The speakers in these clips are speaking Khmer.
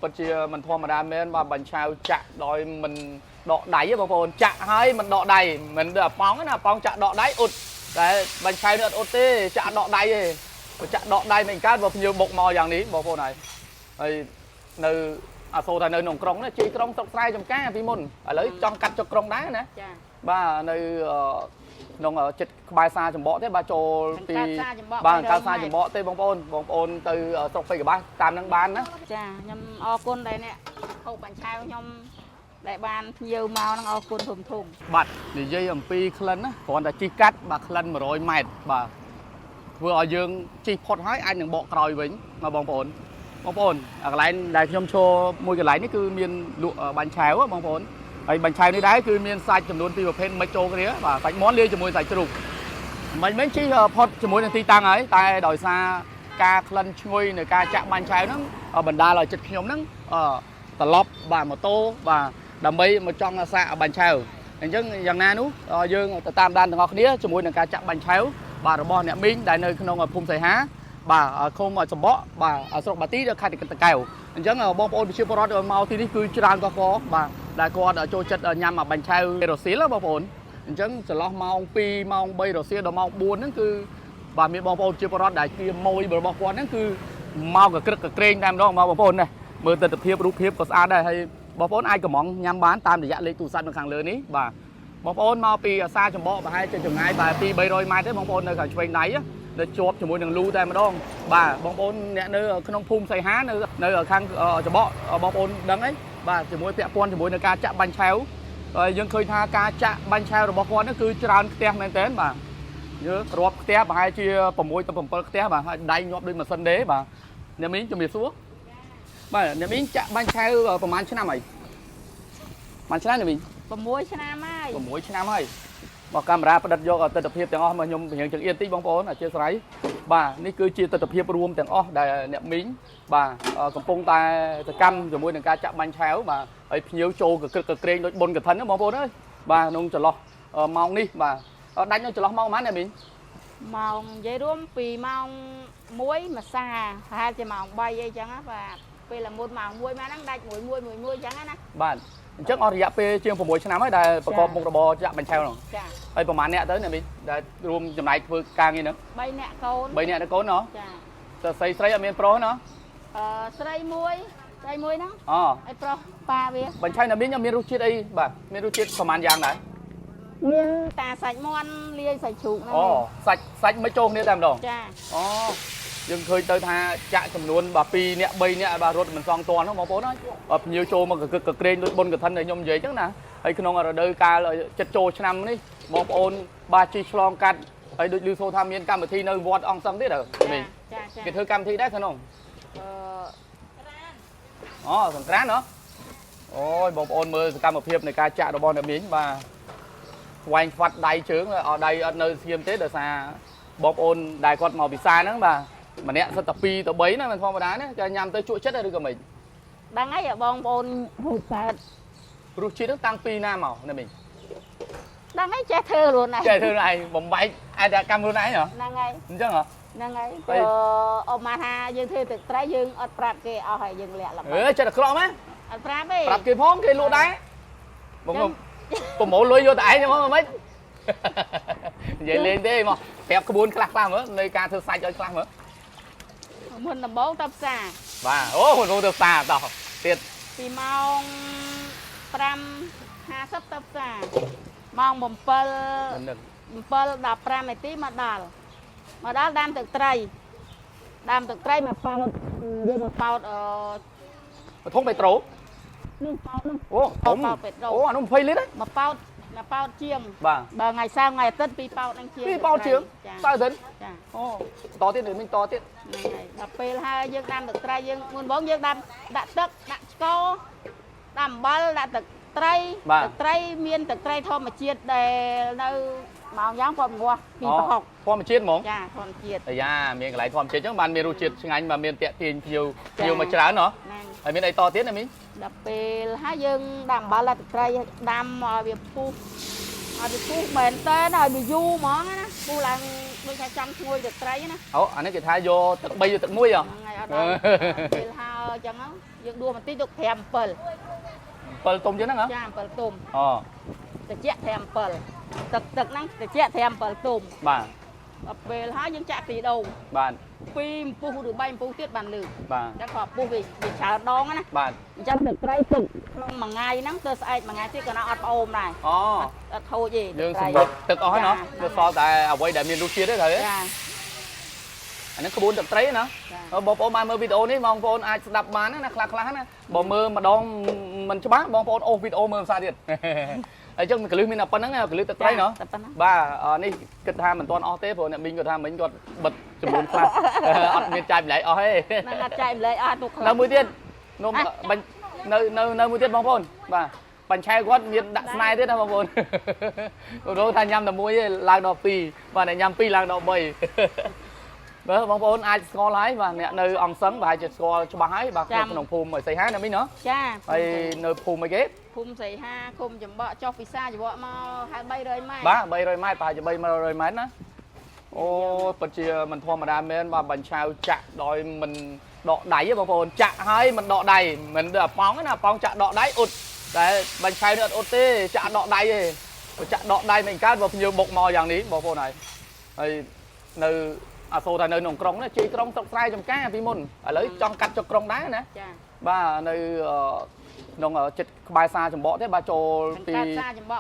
ปัจจัยมันทอมาดามเมนมาบัญชาจะโดยมันดอกได้บางคนจะให้มันดอกได้มันเดือดป้องนะป้องจะดอกได้อุดแต่บัญชาเนี่ยอุดที่จะดอกได้จะดอกได้mình cắt vào nhiều bột màuอย่างนี้บางคนnàyในโซนในหนองกรงนะจีกรงตกใส่จำแก่พี่มุนlấy cho cắt choกรงđá nè baในนองจิตบายซาจมบ่thế baโจปีบางกาซาจมบ่thếบางคนtừตกไปกับบ้านตามนังบ้านนะจ้ายำอกุนได้เนี่ยเขาบัญชายยำได้บ้านเยอะมานังอกุนทุ่มบัดนี่ยี่ยมปีคลันนะก่อนแต่จีกัดบักคลันมาร้อยเมตรบ่vừa ở dương chỉ phật hái anh đừng bỏ còi vĩnh mà bong bồn ở lại đại nhôm show mùi cái lại ní cứ miền lụa bánh cháo á bong bồn ấy bánh cháo ní đáy cứ miền sạch chấm đốn tiêu phên mấy chỗ cái đấy và sạch món lia chấm mùi sạch chụp mình mấy chi phật chấm mùi ti tăng ấy tại đòi xa ca lần chui này ca chạm bánh cháo nó ở bần đa là chật nhôm nó tờ lóp và một tô và đầm mây một trong xa bánh cháo anh chứ dạng na nú dương tam đan ngọc đĩa chấm mùi này ca chạm bánh cháo bà bò nè minh đại nơi không ở phun sài há bà không ở sầm bó bà ở sọc bà tí được khai được kèo chẳng ở bom ôn chưa có rồi mau thì đi cứ tràn có bà đại con ở chỗ chất ở nhằm mà bánh chai rồi xí là bom ôn chẳng sẽ lo mau pi mau bay rồi xí đồ mau buồn nó cứ bà miền bom ôn chưa có đại kia môi bờ bò con nó cứ mau cả cực kênh đam đó mau bom ôn này mưa từ tập hiệp rút hiệp có sao đây hay bom ôn ai có món nhắm bán tam để dạ lấy tủ sắt được hàng lớn ní bà bom ôn mau pi xa chấm bó bà hai chân chừng ngay bà pi bay rồi mai thế bom ôn nơi cả chuyện này á để chụp cho mỗi đường lưu tay mà đong bà bom ôn nè nơi không phun say há nơi ở khang chấm bó bom ôn đắng ấy bà chỉ mỗi pẹo con chỉ mỗi nơi ca chạm bánh chéo rồi dân khơi tha ca chạm bánh chéo rồi bom ôn nó cứ tràn tem men tén bà nhớ rọp té bà hai chia bầm môi tầm bầm té bà đay nhọp đôi mà sân đế bà nè miếng cho miệt xuống bà nè miếng chạm bánh chéoประมาณชั้นไหนมันชั้นไหนมิผมมวยชนะไม่ผมมวยชนะไม่บอกการราประดับโยกติดเพียบแต่อ้อมาโยมเห็นจากเอียนที่บางปอนเชื่อสายบ่านี่คือจีติดเพียบรวมแต่อ้อได้เนี่ยมิ้งบ่ากำปงตาตะกำจะมวยหนึ่งการจับบันเช้าบ่าไอ้พิ้วโจกับเกรงโดยบนกับทันนะบางปอนเลยบ่านุ่งจะรอมองนี่บ่าđánh nóจะรอมองมั้ยเนี่ยมิ้งมองใจร่วมปีมองมวยมาซาhaiจะมองใบไอ้จังอ่ะบ่าปีละมวยมองมวยมานั่งได้มวยจังอ่ะนะบ้านจังอริยะเปเชียงผมมวยชนะไม่ได้ประกอบวงระบจับบันเช้าหรอกไอ้ประมาณเนี้ยtớiเนี่ยมิ้งได้รวมจำนายคือกลางนี่เนาะใบเนี่ยโกนเนาะจะใส่ใส่อเมนโปรเนาะใส่มวยเนาะไอ้โปรปลาเบี้ยบันเช้าเนี่ยมิ้งยังมีรูชิดไอ้บ่ามีรูชิดประมาณอย่างไหนมีตาใส่มอนเลี้ยใส่ฉุกนะใส่ไม่โจงเนี่ยตามดอกยังเคยเจอทาจะจำนวนบ่าปีเนี่ยใบเนี่ยบ่ารถมันซองตัวnóมองโป้nói nhiềuโจmà cực kênhบนกับท่านเลยยมเยอะจังนะไอ้ขนมอะไรเดินกาเลยจัดโจชนำนี่มองโอนบาจีชลองกันไอ้ดูโซทามีนการบันทีในวอดองซังที่เด้อมีกิจเธอการบันทีได้ขนมสงกรานต์เนาะโอ้ยมองโอนมือการบันเพียบในการจะระบอลในมิ้งบ่าวันฟัดได้เชื้อเลยở đây ở nơi xiêm tết ở xa mองโอนได้กอดmàu bị xa nữa bà mà nè sao tập pi tập bấy nó mình phong vào đá nhá cho nhằm tới chuỗi chất ra được của mình đang ấy ở bong bồn hụt sạt rút chi nước tăng pi nam màu này mình đang ấy che thơ luôn này che thơ này bóng bay ai đã cam luôn này hả đang ấy chứ hả đang ấy ông mà ha dương thưa thực trái dương ở prap kia ở hay dương lẹ lắm chơi được cọ má ở prap kia phong kia lúa đá bông bông mổ lưới vô tại nhưng mà mấy vậy lên thế mà kẹp cái buôn clap làm nữa nơi ca thơ sai cho clap nữa mình là bốn tập xà và mình bốn tập xà tao tiền thì mong pram ha sắp tập xà mong bầm pơ đạp pram này tí mà đào đam thực tray mà bao đưa một bao thốn bê trổ bao nó phơi lít đấy mà bao chiêng bà ngày sau ngày tết pi bao đang chiêng pi bao chiêng sao đến to tiết để mình to tiết đập pi hai dương đam thực tray dương muốn bốn dương đam đã tức đã co đam bal đã thực tray miên thực tray thôi mà chiết để đâu màu dáng phong qua mình học phong mà chiết mỏng phong chiết miền lại phong chiết chứ bạn miền ru chiết xin anh mà miền tiện tiền nhiều mà chả nó ở miền này to tiết này mình đập pi hai dương đam bal là thực tray đam mà việc phu mền tên rồi bị du món á phu là ដូចថាចង់ឈ្ងុយទឹកត្រីណា អូអានេះគេថាយកទឹក3យកទឹក1ហ៎ ហ្នឹងហើយអត់ដល់ពេលហើអញ្ចឹងយើងដួសបន្តិចទុក5 7 7ទុំចឹងហ្នឹងហ៎ ចា7ទុំ អូ ត្រជាក់5 7ទឹកហ្នឹងត្រជាក់5 7ទុំ បាទ ដល់ពេលហើយយើងចាក់ទីដូង បាទ 2 ម្ពុះឬ3 ម្ពុះទៀតបានលឺ បាទ អញ្ចឹងក៏ពុះវាច្រើនដងណា បាទ អញ្ចឹងទឹកត្រីទុកក្នុងមួយថ្ងៃហ្នឹងទៅស្អែកមួយថ្ងៃទៀតក៏នៅអត់ផ្អូមដែរ អូ អត់ខូចទេ យើងសម្រុតទឹកអស់ហើយណោះវាសល់តែអ្វីដែលមានរសជាតិទេត្រូវទេ ចា អានេះក្បួនទឹកត្រីណា ចា បងប្អូនបានមើលវីដេអូនេះបងប្អូនអាចស្ដាប់បានណាខ្លះៗណាបើមើលម្ដងមិនច្បាស់បងប្អូនអូសវីដេអូមើលភាសាទៀតអញ្ចឹងកលឹះមានតែប៉ុណ្្នឹងកលឹះទឹកត្រីណោះ តែប៉ុណ្ណា បាទនេះគិតថាមិនទាន់អស់ទេព្រោះអ្នកមីងគាត់ថាមិញគាត់បិទចំនួនខ្លះអត់មានចាយម្លែកអស់ទេ ហ្នឹងអត់ចែកម្លែកអស់ទុកខ្លះ នៅមួយទៀតនំបាញ់នៅមួយទៀតបងប្អូនបាទបាញ់ឆែគាត់មានដាក់ស្នែទៀតណាបងប្អូនគាត់ថាញ៉ាំតែមួយទេឡើងដល់2បាទអ្នកញ៉ាំ2ឡើងដល់3បើបងប្អូនអាចស្គាល់ហើយបាទអ្នកនៅអង្គសឹងប្រហែលជាស្គាល់ច្បាស់ហើយបាទក្នុងភូមិសីហាណាមីងណោះ ចា ហើយនៅភូមិអីគេ ភូមិសីហាឃុំចំបក់ចុះពិសាចវក់មកហៅ300ម៉ែត្រ បាទ300ម៉ែត្រប្រហែលជា300ម៉ែត្រណាអូពិតជាមិនធម្មតាមែនបាទបាញ់ឆាវចាក់ដោយមិនដកដៃទេបងប្អូនចាក់ហើយមិនដកដៃមិនដូចអាប៉ោងណាប៉ោងចាក់ដកដៃអ៊ុតតែបាញ់ឆាវនេះអត់អ៊ុតទេចាក់ដកដៃទេបើចាក់ដកដៃមិនកើតបើភ្ញៀវបុកមកយ៉ាងនេះបងប្អូនហើយនៅអាសូរតែនៅក្នុងក្រុងណាជ័យក្រុងស្រុកស្រែចំការពីមុនឥឡូវចង់កាត់ចុកក្រុងដែរណា ចា បាទនៅក្នុងចិត្តក្បែរសាចម្បក់ទេបាទចូលពី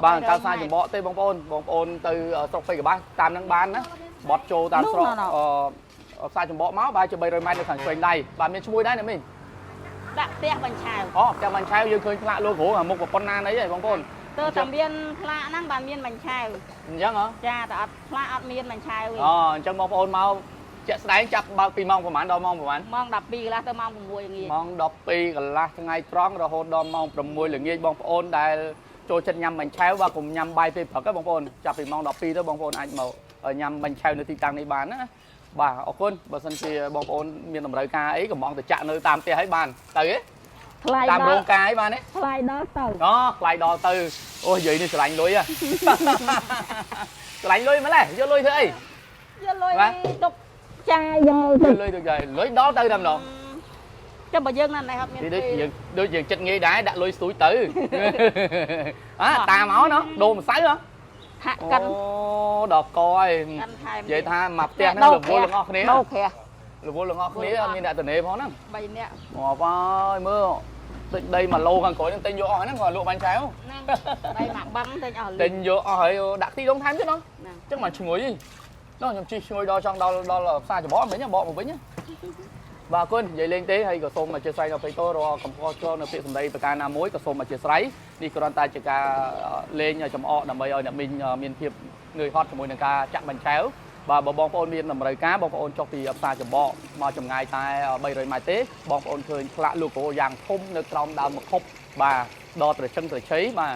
បាទកាត់សា ចម្បក់ទេបងប្អូនទៅស្រុកពេជ្រកបាសតាមនឹងបានណាបត់ចូលតាមស្រុកផ្សារចម្បក់មកបាទជា300ម៉ែត្រនៅខាងឆ្វេងដៃបាទមានឈ្មោះដែរណាមីង ដាក់ផ្ទះបាញ់ឆាវ អូផ្ទះបាញ់ឆាវយើងឃើញផ្លាកលោកគ្រូអាមុខប៉ុណ្ណាណីហីបងប្អូន ទើបតែមានផ្លាកហ្នឹងបានមានបាញ់ឆាវ អញ្ចឹងហ៎ ចាតែអត់ផ្លាកអត់មានបាញ់ឆាវទេ អូអញ្ចឹងបងប្អូនមកជាក់ស្ដែងចាប់បើកពីម៉ោងប្រហែលដល់ម៉ោងប្រហែល ម៉ោង12កន្លះទៅម៉ោង6ល្ងាច ម៉ោង12កន្លះថ្ងៃត្រង់រហូតដល់ម៉ោង6ល្ងាចបងប្អូនដែលចូលចិត្តញ៉ាំបាញ់ឆាវបាទកុំញ៉ាំបាយពេលព្រឹកទេបងប្អូនចាប់ពីម៉ោង12ទៅបងប្អូនអាចមកញ៉ាំបាញ់ឆាវនៅទីតាំងនេះបានណាបាទអរគុណបើសិនជាបងប្អូនមានតម្រូវការអីក៏មកទៅចាក់នៅតាមផ្ទះឲ្យបានទៅទេ ថ្លៃ តាម ដល់ រោងការឲ្យបានទេ ថ្លៃដល់ទៅ អូថ្លៃដល់ទៅអូនិយាយនេះស្រឡាញ់លុយហ៎ ស្រឡាញ់លុយម្លេះយកលុយធ្វើអី យកលុយ បាទ ទុកចាយយក យកលុយទៅចាយលុយដល់ទៅតែម្ដង ចាំបើយើងនៅនេះអត់មាន ដូច ពេល យើងដូចយើងចិត្តងាយដែរដាក់លុយស្ទួយទៅ តាមមកណាដូរម្សៅហ៎ ហាក់កាន់ អូដល់កហើយ កាន់ថែម និយាយថាមកផ្ទះហ្នឹងរវល់ទាំងអស់គ្នា ដូរប្រាស់ រវល់ទាំងអស់គ្នាអត់មានអ្នកតនេផងហ្នឹង 3នាក់ មកហើយមើលតិចដី1ឡូខាងក្រោយហ្នឹងទិញយកអស់ហ្នឹងគាត់លក់បាញ់ឆាវ ហ្នឹងដៃមកបឹងទិញអស់លឿ ទិញយកអស់ហើយដាក់ខ្ទិះដូងថែមទៀតណោះ ហ្នឹង អញ្ចឹងមកឈ្ងុយនោះខ្ញុំជិះឈ្ងុយដល់ចង់ដល់ផ្សារច្បក់មិញបកមកវិញបាទអរគុណនិយាយលេងទេហើយក៏សូមអធិស្ឋានដល់ពេកតរកកំផុសចូលនៅពាក្យសម្ដីប្រការណាមួយក៏សូមអធិស្ឋាននេះគ្រាន់តែជាការលេងចំអកដើម្បីឲ្យអ្នកមីងមានភាពនឿយហត់ជាមួយនឹងការចាក់បាញ់ឆាវបាទបើបងប្អូនមានតម្រូវការបងប្អូនចុះពីផ្សារច្បក់មកចម្ងាយតែ300ម៉ែត្រទេបងប្អូនឃើញផ្លាកលោកគ្រូយ៉ាងធំនៅក្រោមដើមម្ខុបបាទដល់ត្រជឹងត្រជ័យបាទ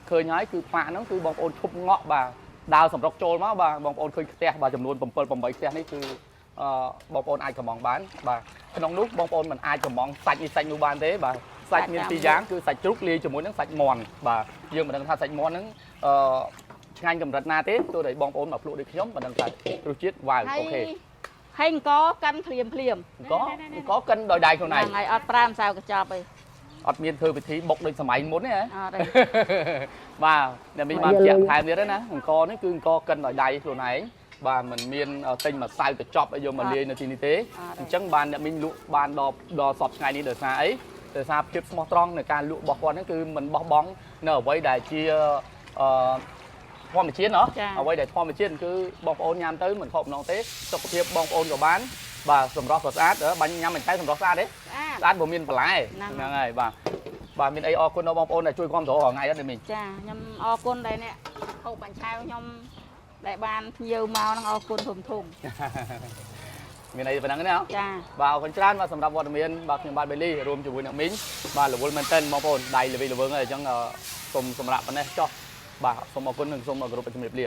ឃើញហើយគឺផ្លាកហ្នឹងគឺបងប្អូនឈប់ងក់បាទដើរសម្រុកចូលមកបាទបងប្អូនឃើញផ្ទះបាទចំនួន7 8ផ្ទះនេះគឺបងប្អូនអាចកំងបានបាទក្នុងនោះបងប្អូនមិនអាចកំងសាច់នេះសាច់នោះបានទេបាទសាច់មានពីរយ៉ាងគឺសាច់ជ្រូកលាយជាមួយនឹងសាច់មាន់បាទយើងមិនដឹងថាសាច់មាន់ហ្នឹងឆ្ងាញ់កម្រិតណាទេទោះតែបងប្អូនមកភ្លក់ដូចខ្ញុំមិនដឹងថារសជាតិវ៉ាវអូខេ ហើយអង្គកាន់ភ្លាមអង្គកិនដោយដៃខ្លួនឯង ហ្នឹងហើយអត់ប្រើម្សៅកញ្ចប់ទេ អត់មានធ្វើពិធីបុកដូចសម័យមុនទេហ៎ អត់ទេ បាទអ្នកមីងបានជាក់ថែមទៀតណាអង្គនេះគឺអង្គកិនដោយដៃខ្លួនឯងបាទมันមានទិញម្សៅកញ្ចប់ឲ្យយកមកលាយនៅទីនេះទេអញ្ចឹងបានអ្នកមីងលក់បានដល់សពថ្ងៃនេះដោយសារអីដោយសារភាពស្មោះត្រង់នៃការលក់របស់គាត់ហ្នឹងគឺមិនបោះបង់នៅអ្វីដែលជាធម្មជាតិអ្វីដែលធម្មជាតិគឺបងប្អូនញ៉ាំទៅមិនខកបំណងទេសុខភាពបងប្អូនក៏បានបាទសម្រស់ក៏ស្អាតបាញ់ញ៉ាំមិនតែសម្រស់ស្អាតទេស្អាតបើមានបន្លែហ្នឹងហើយបាទមានអីអរគុណដល់បងប្អូនដែលជួយគ្រប់គ្រងរាល់ថ្ងៃអត់ទេមីង ចាខ្ញុំអរគុណដែរអ្នកហូបបាញ់ឆាវខ្ញុំដែលបានភ្ញៀវមកហ្នឹងអរគុណធំ មានអីប៉ុណ្ណឹងទេហ៎ ចា បាទអរគុណច្រើនបាទសម្រាប់វត្តមានបាទខ្ញុំបាទបេលីរួមជាមួយអ្នកមីងបាទរវល់មែនទែនបងប្អូនដៃល្វីល្វើងហើយអញ្ចឹងសូមសម្រាប់ប៉ុណ្ណេះចុះបាទសូមអរគុណនិងសូមគោរពជំរាបលា